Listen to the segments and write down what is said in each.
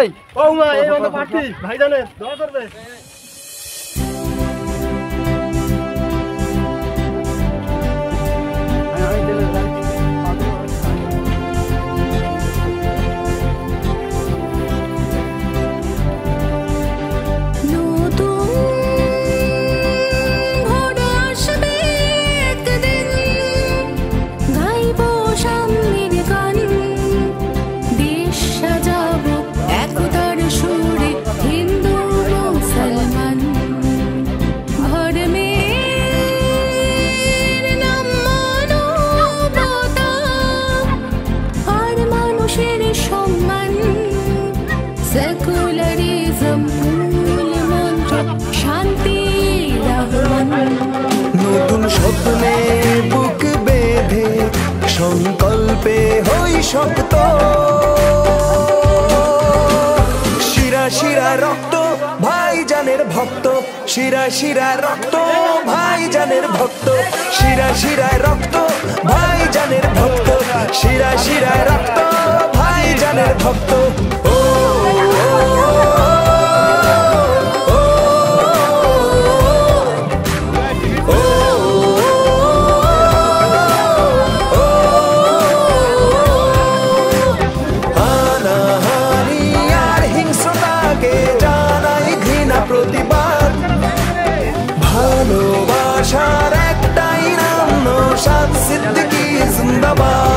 এই ও মা এই আমাদের পার্টি ভাইজানের দোয়া করবে। নতুন স্বপ্নে বুক বেঁধে সংকল্পে হই শক্ত, শিরা শিরা রক্ত ভাইজানের ভক্ত, শিরা শিরা রক্ত ভাইজানের ভক্ত, শিরা শিরা রক্ত ভাইজানের ভক্ত, শিরা শিরা রক্ত ভাইজানের ভক্ত। ভালোবাসার একটাই নাম নওশাদ সিদ্দিকী জিন্দাবাদ।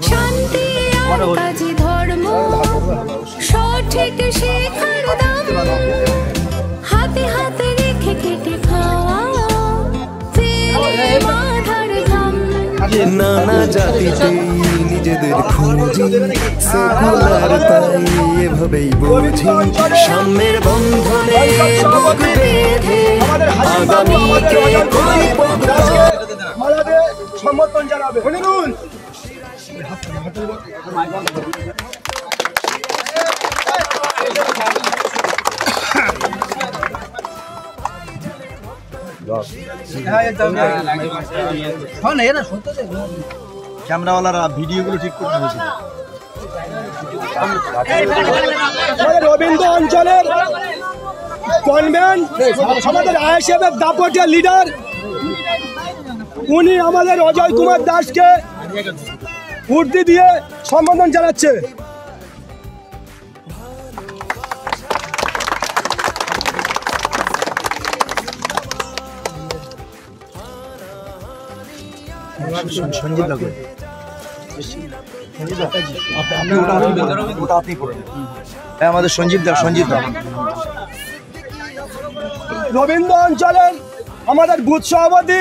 শান্তি আর কাজী ধর্ম সঠিক শিখার দাম, হাতে হাতে রেখে কেটে খাওয়া মাথার ঘাম। নানা জাতিতে নিজেদের খুঁজি সেকুলার তাই এভাবেই বুঝি, সাম্যের বন্ধনে বুক বেঁধে আগামীকে করি সমর্থন জানাবে। ক্যামেরাওয়ালারা ভিডিওগুলো ঠিক করতে হয়েছে। রবীন্দ্র অঞ্চলের কনভেন্ট আমাদের আইএসএফের দাপটিয়া লিডার, উনি আমাদের অজয় কুমার দাসকে উর্দি দিয়ে সম্বোধন জানাচ্ছে। সঞ্জীব লাগবে, আমাদের সঞ্জীব দা, সঞ্জীব দা। রবীন্দ্র অঞ্চলের আমাদের বুথ সভাপতি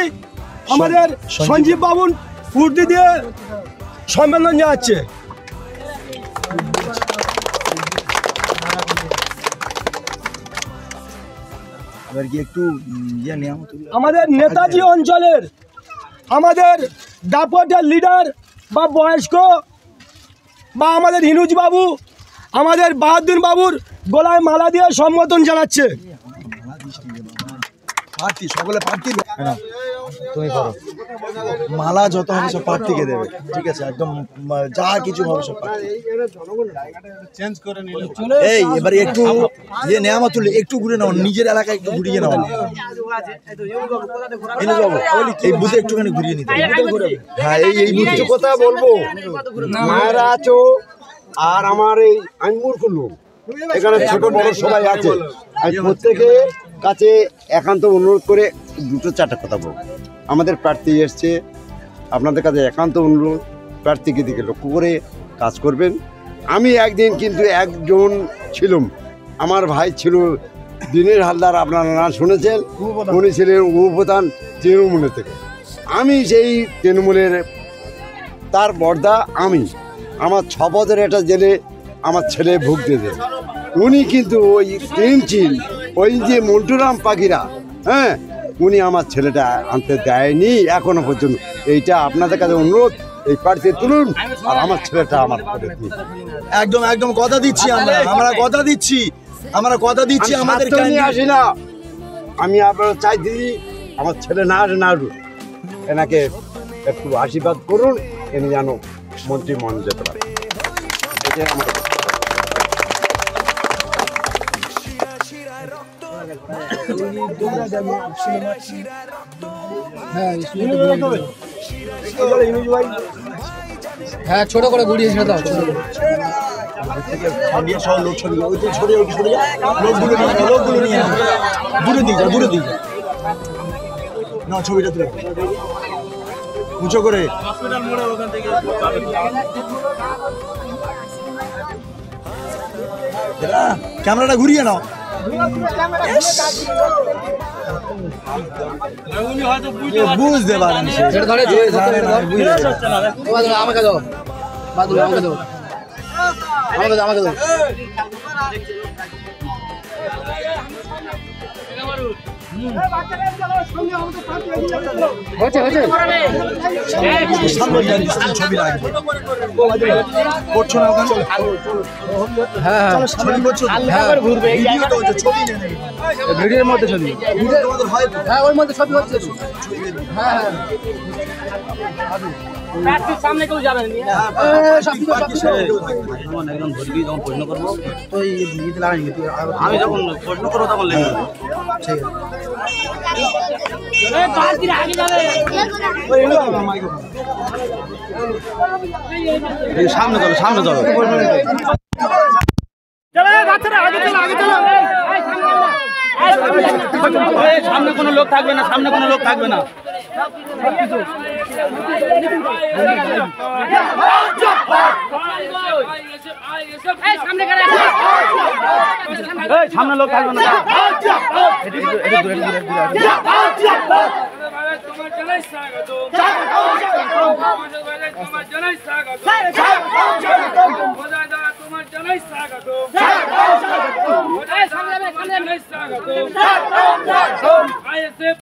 আমাদের সঞ্জীব বাবুন উর্দি দিয়ে সম্মেলন জানাচ্ছে। আমাদের নেতাজি অঞ্চলের আমাদের দাপটের লিডার বা বয়স্ক বা আমাদের হিনুজ বাবু আমাদের বাহাদুর বাবুর গলায় মালা দিয়ে সম্বোধন জানাচ্ছে। সকলে প্রার্থী তুমি করো, মালা যত হবে সব প্রার্থীকে দেবে, ঠিক আছে? একদম যা কিছু হবে সব এই এবারে একটু ইয়ে নেয়ামতুল একটু ঘুরে নাও, নিজের এলাকায় একটু ঘুরিয়ে নাও। এই বুথে একটুখানি ঘুরিয়ে নিতে। হ্যাঁ এই বুথে কথা বলবো, মায়েরা আছো আর আমার এই আমি মূর্খ লোক, এখানে ছোট বড় সবাই আছে, আমি প্রত্যেকে কাছে একান্ত অনুরোধ করে দুটো চারটা কথা বলবো। আমাদের প্রার্থী এসছে, আপনাদের কাছে একান্ত অনুরোধ প্রার্থীকে দিকে লক্ষ্য করে কাজ করবেন। আমি একদিন কিন্তু একজন ছিলাম, আমার ভাই ছিল দিনের হালদার, আপনারা না শুনেছেন, উনি ছিলেন উপপ্রধান তৃণমূলের থেকে। আমি সেই তৃণমূলের তার বর্দা, আমি আমার 6 পদের একটা জেলে আমার ছেলে ভুগতে দেন। উনি কিন্তু ওই তিনচিল ওই যে মন্টুরাম পাখিরা, হ্যাঁ, উনি আমার ছেলেটা আনতে দেয়নি এখনো পর্যন্ত। এইটা আপনাদের কাছে অনুরোধ, এই প্রার্থী তুলুন আর আমার ছেলেটা আমার করে দিন। একদম একদম কথা দিচ্ছি, আমরা কথা দিচ্ছি, আমাদের নিয়ে আসি না। আমি আপনারা চাই দিদি আমার ছেলে না আসুক, এনাকে একটু আশীর্বাদ করুন, এনে যেন মন্ত্রী মন যেতে পারে। এটাই আমার হ্যাঁ ছোট করে গুড়িয়ে ছেড়ে দাও। লোক ছড়িয়ে ওই ছড়িয়ে লোকগুলো নিয়ে দূরে দিয়ে যা না, ছবিটা তুলে উঁচু করে। ক্যামেরাটা ঘুরিয়ে নাও। বুঝতে পারেন আমাকে দাও, আমাকে দাও, আমাকে দাও। হচ্ছে ছবি লাগবে করছো না ওখানে? হ্যাঁ ছবি করছো? ভিডিও তো হচ্ছে, ছবি নেই। ভিডিওর মধ্যে ছবি, ভিডিও তোমাদের হয় তো? হ্যাঁ ওর মধ্যে ছবি হচ্ছে। হ্যাঁ সামনে কেউ যাবেন যখন প্রশ্ন করবো আমি যখন প্রশ্ন করবো তখন লেগে সামনে চলো সামনে কোনো লোক থাকবে না, সামনে কোনো লোক থাকবে না। সামনে লোক থাকবে না। তোমার